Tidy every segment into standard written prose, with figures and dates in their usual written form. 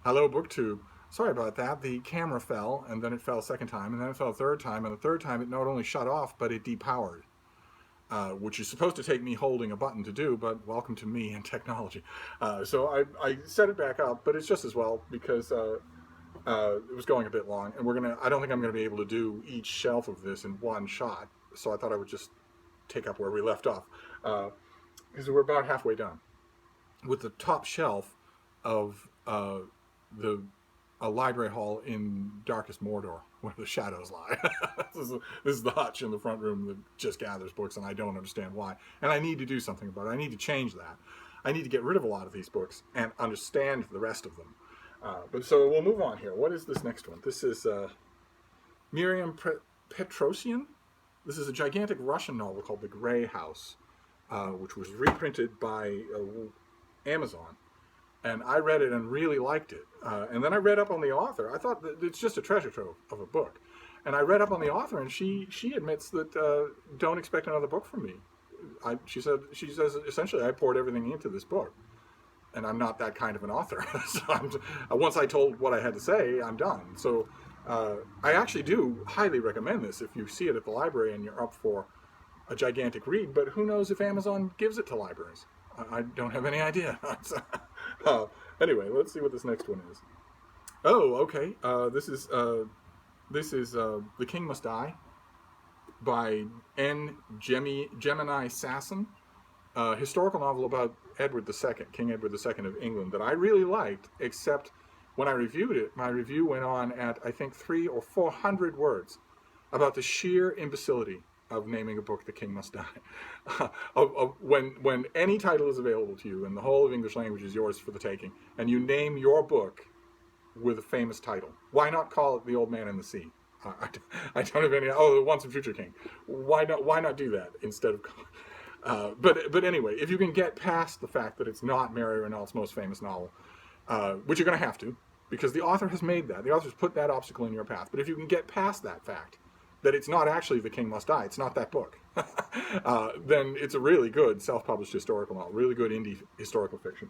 Hello, BookTube. Sorry about that. The camera fell, and then it fell a second time, and then it fell a third time, and the third time it not only shut off, but it depowered, which is supposed to take me holding a button to do, but welcome to me and technology. So I set it back up, but it's just as well because it was going a bit long, and I don't think I'm gonna be able to do each shelf of this in one shot. So I thought I would just take up where we left off, because we're about halfway done with the top shelf of the a library hall in darkest Mordor, where the shadows lie. This is the hutch in the front room that just gathers books, and I don't understand why. And I need to do something about it. I need to change that. I need to get rid of a lot of these books and understand the rest of them. But so we'll move on here. What is this next one? This is Miriam Petrosian. This is a gigantic Russian novel called The Grey House, which was reprinted by Amazon. And I read it and really liked it. And then I read up on the author. I thought that it's just a treasure trove of a book. And I read up on the author, and she admits that don't expect another book from me. She says essentially I poured everything into this book, and I'm not that kind of an author. So once I told what I had to say, I'm done. So I actually do highly recommend this if you see it at the library and you're up for a gigantic read. But who knows if Amazon gives it to libraries? I don't have any idea. Anyway, let's see what this next one is. Oh, okay. This is The King Must Die by N. Gemini Sasson. Historical novel about Edward II, King Edward II of England, that I really liked, except when I reviewed it, my review went on at, I think, 300 or 400 words about the sheer imbecility of naming a book The King Must Die. When any title is available to you and the whole of English language is yours for the taking, and you name your book with a famous title, why not call it The Old Man and the Sea? I don't have any. Oh, The Once and Future King. Why not do that instead of? But anyway, if you can get past the fact that it's not Mary Renault's most famous novel, which you're going to have to, because the author has made that. The author's put that obstacle in your path. But if you can get past that fact, that it's not actually The King Must Die, it's not that book, then it's a really good self-published historical novel, really good indie historical fiction.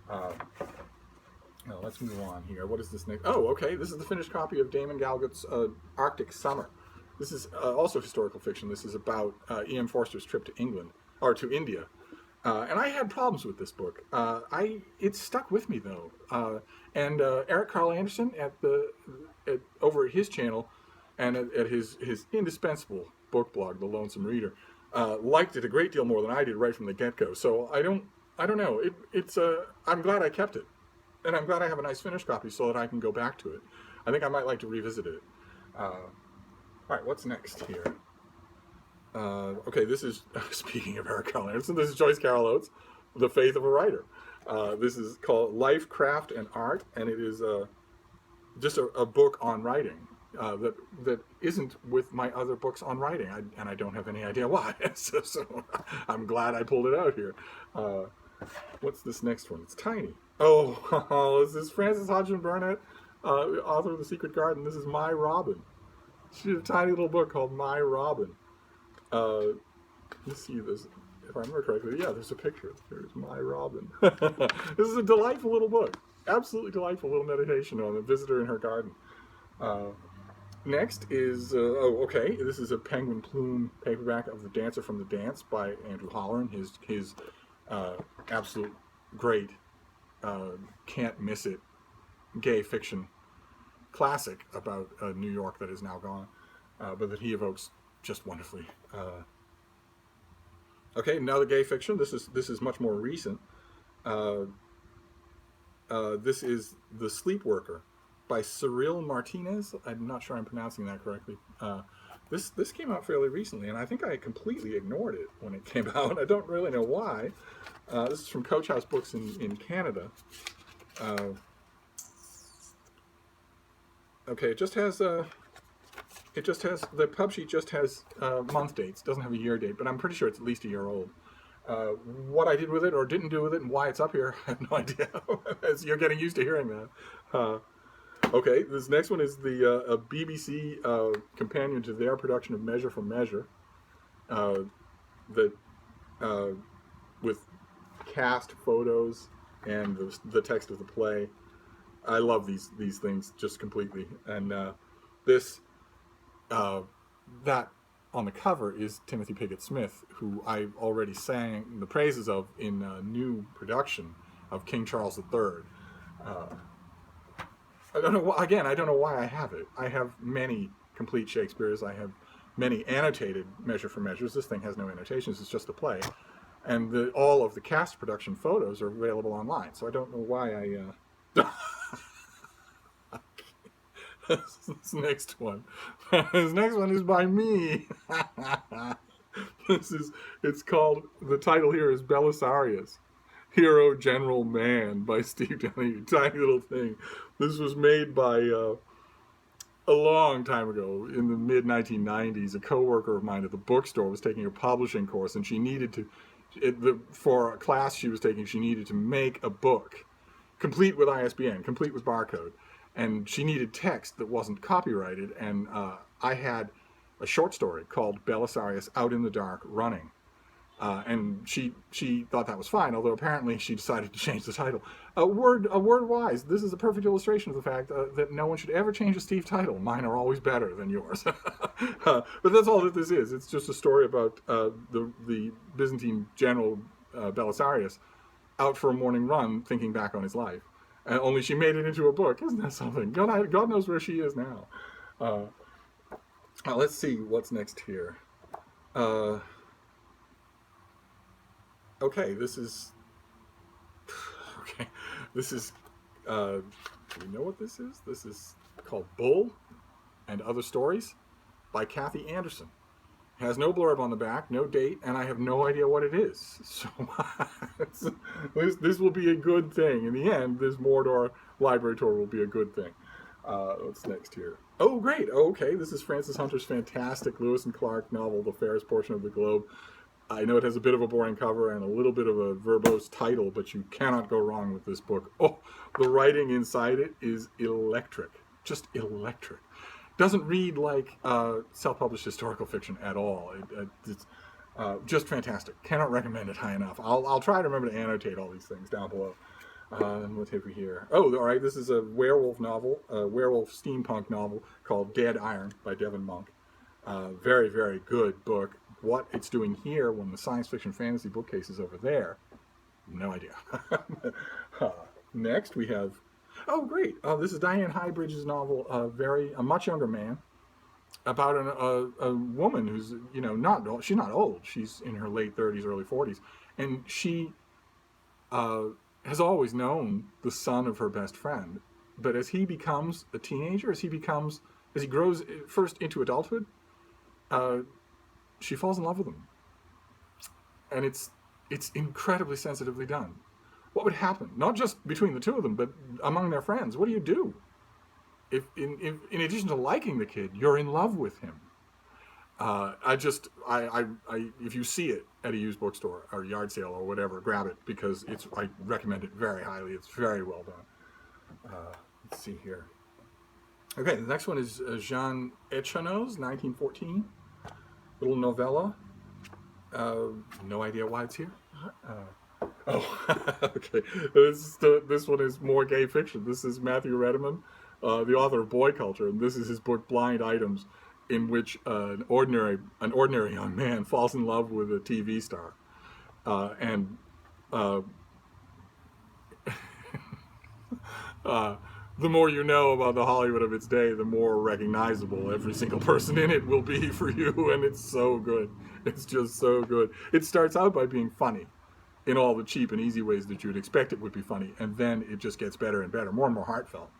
Now let's move on here. What is this next? Oh, okay, this is the finished copy of Damon Galgut's Arctic Summer. This is also historical fiction. This is about E.M. Forster's trip to England, or to India. And I had problems with this book. It stuck with me, though. And Eric Carl Anderson over at his channel, and at his indispensable book blog, The Lonesome Reader, liked it a great deal more than I did right from the get-go. So I don't know. I'm glad I kept it, and I'm glad I have a nice finished copy so that I can go back to it. I think I might like to revisit it. All right, what's next here? Okay, this is speaking of Eric Carl Anderson. This is Joyce Carol Oates, The Faith of a Writer. This is called Life, Craft, and Art, and it is just a book on writing. That isn't with my other books on writing, and I don't have any idea why. So I'm glad I pulled it out here. What's this next one? It's tiny. Oh, this is Frances Hodgson Burnett, author of The Secret Garden. This is My Robin. She did a tiny little book called My Robin. Let's see this. If I remember correctly, yeah, there's a picture. There's My Robin. This is a delightful little book. Absolutely delightful little meditation on a visitor in her garden. Next is, this is a Penguin Plume paperback of The Dancer from the Dance by Andrew Holleran, his absolute great, can't miss it, gay fiction classic about New York that is now gone, but that he evokes just wonderfully. Okay, now the gay fiction. This is much more recent. This is The Sleepworker by Cyril Martinez. I'm not sure I'm pronouncing that correctly. This came out fairly recently, and I think I completely ignored it when it came out. I don't really know why. This is from Coach House Books in Canada. Okay, it just has the pub sheet just has month dates. Doesn't have a year date, but I'm pretty sure it's at least a year old. What I did with it or didn't do with it and why it's up here, I have no idea. As you're getting used to hearing that. Okay, this next one is the a BBC companion to their production of Measure for Measure, with cast photos and the text of the play. I love these things just completely. And this that on the cover is Timothy Pigott Smith, who I've already sang the praises of in a new production of King Charles III. I don't know. Again, I don't know why I have it. I have many complete Shakespeare's. I have many annotated measure for measures. This thing has no annotations. It's just a play, and all of the cast production photos are available online. So I don't know why I. This next one. This next one is by me. It's called, the title here is Belisarius, Hero General Man by Steve Denny. Tiny little thing. This was made by, a long time ago, in the mid-1990s. A coworker of mine at the bookstore was taking a publishing course, and she needed to, for a class she was taking, she needed to make a book, complete with ISBN, complete with barcode. And she needed text that wasn't copyrighted, and I had a short story called Belisarius Out in the Dark Running. And she thought that was fine, although apparently she decided to change the title. A word wise, this is a perfect illustration of the fact that no one should ever change a Steve title. Mine are always better than yours. But that's all that this is. It's just a story about the Byzantine general Belisarius out for a morning run, thinking back on his life. Only she made it into a book. Isn't that something? God knows where she is now. Let's see what's next here. Okay, this is... Okay, this is... do you know what this is? This is called Bull and Other Stories by Kathy Anderson. It has no blurb on the back, no date, and I have no idea what it is. So this will be a good thing. In the end, this Mordor library tour will be a good thing. What's next here? Oh, great. Okay, this is Francis Hunter's fantastic Lewis and Clark novel, The Fairest Portion of the Globe. I know it has a bit of a boring cover and a little bit of a verbose title, but you cannot go wrong with this book. Oh, the writing inside it is electric. Just electric. Doesn't read like self-published historical fiction at all. It's just fantastic. Cannot recommend it high enough. I'll try to remember to annotate all these things down below. And what have we here? Oh, all right. This is a werewolf novel, a werewolf steampunk novel called Dead Iron by Devin Monk. Very, very good book. What it's doing here when the science fiction fantasy bookcase is over there, no idea. Next we have... Oh, great! This is Diane Highbridge's novel, a much younger man, about a woman who's not old. She's not old. She's in her late 30s, early 40s, and she has always known the son of her best friend. But as he becomes a teenager, as he grows first into adulthood, she falls in love with him, and it's incredibly sensitively done. What would happen, not just between the two of them, but among their friends? What do you do if in addition to liking the kid, you're in love with him? If you see it at a used bookstore or yard sale or whatever, grab it, because I recommend it very highly. It's very well done. Let's see here. Okay, the next one is Jean Echeno's 1914 little novella. No idea why it's here. Okay. This one is more gay fiction. This is Matthew Redeman, the author of Boy Culture, and this is his book Blind Items, in which an ordinary young man falls in love with a TV star, the more you know about the Hollywood of its day, the more recognizable every single person in it will be for you, and it's so good. It's just so good. It starts out by being funny in all the cheap and easy ways that you would expect it would be funny, and then it just gets better and better, more and more heartfelt.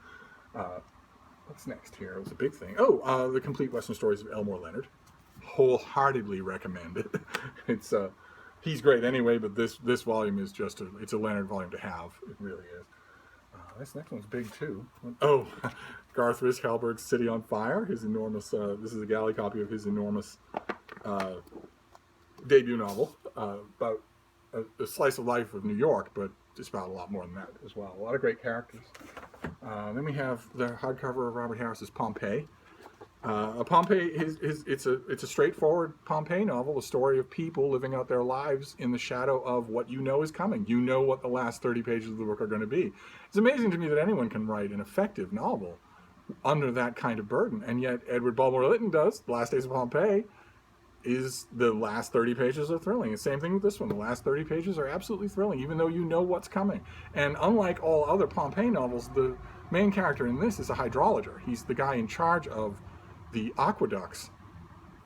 What's next here? It was a big thing. Oh, The Complete Western Stories of Elmore Leonard. Wholeheartedly recommend it. It's he's great anyway, but this volume is just it's a Leonard volume to have. It really is. This next one's big too. Oh, Garth Risk-Halberg's City on Fire. His enormous. This is a galley copy of his enormous debut novel about a slice of life of New York, but just about a lot more than that as well. A lot of great characters. Then we have the hardcover of Robert Harris's Pompeii. Pompeii it's a straightforward Pompeii novel, a story of people living out their lives in the shadow of what you know is coming. You know what the last 30 pages of the book are going to be. It's amazing to me that anyone can write an effective novel under that kind of burden, and yet Edward Bulwer Lytton does. The Last Days of Pompeii is the last 30 pages are thrilling. The same thing with this one. The last 30 pages are absolutely thrilling, even though you know what's coming. And unlike all other Pompeii novels, the main character in this is a hydrologist. He's the guy in charge of the aqueducts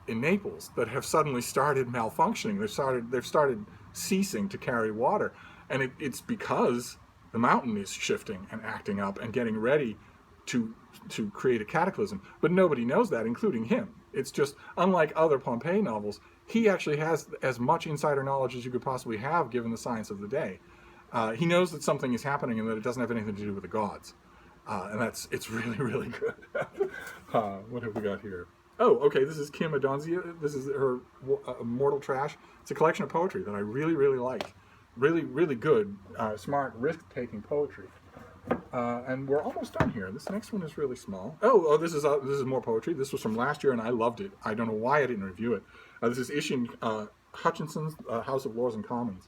in Naples that have suddenly started malfunctioning. They've started ceasing to carry water, and it's because the mountain is shifting and acting up and getting ready to create a cataclysm. But nobody knows that, including him. It's just, unlike other Pompeii novels, he actually has as much insider knowledge as you could possibly have given the science of the day. He knows that something is happening and that it doesn't have anything to do with the gods. And it's really, really good. What have we got here? Oh, okay, this is Kim Adonzia. This is her Mortal Trash. It's a collection of poetry that I really, really like. Really, really good, smart, risk-taking poetry. And we're almost done here. This next one is really small. Oh, this is more poetry. This was from last year, and I loved it. I don't know why I didn't review it. This is Ishin Hutchinson's House of Lords and Commons,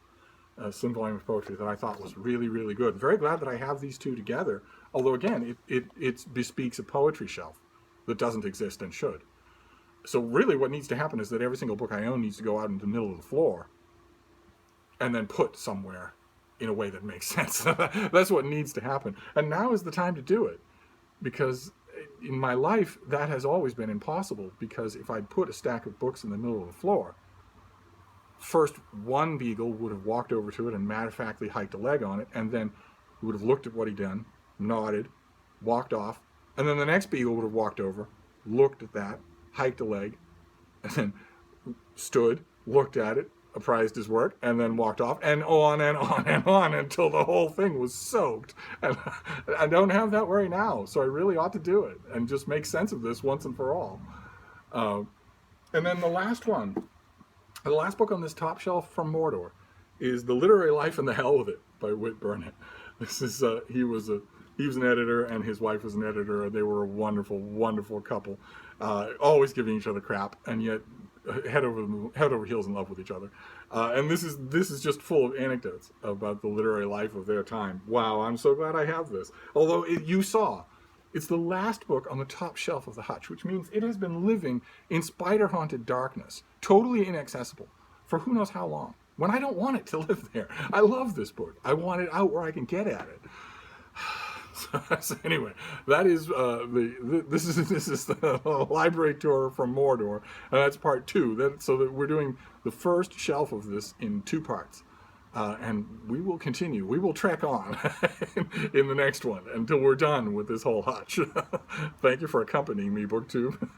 a slim volume of poetry that I thought was really, really good. Very glad that I have these two together. Although, again, it bespeaks a poetry shelf that doesn't exist and should. So really what needs to happen is that every single book I own needs to go out into the middle of the floor and then put somewhere in a way that makes sense. That's what needs to happen. And now is the time to do it. Because in my life, that has always been impossible. Because if I'd put a stack of books in the middle of the floor, first one beagle would have walked over to it and matter-of-factly hiked a leg on it, and then would have looked at what he'd done, nodded, walked off, and then the next beagle would have walked over, looked at that, hiked a leg, and then stood, looked at it, apprised his work, and then walked off, and on and on and on until the whole thing was soaked. And I don't have that worry now, so I really ought to do it and just make sense of this once and for all. And then the last one, the last book on this top shelf from Mordor, is The Literary Life and the Hell with It by Whit Burnett. This is he was an editor, and his wife was an editor. They were a wonderful, wonderful couple, always giving each other crap, and yet head over heels in love with each other. And this is just full of anecdotes about the literary life of their time. Wow, I'm so glad I have this. Although you saw, it's the last book on the top shelf of the hutch, which means it has been living in spider-haunted darkness, totally inaccessible, for who knows how long. When I don't want it to live there. I love this book. I want it out where I can get at it. So anyway, that is this is the library tour from Mordor, and that's part 2. So that we're doing the first shelf of this in 2 parts, and we will continue. We will trek on in the next one until we're done with this whole hutch. Thank you for accompanying me, BookTube.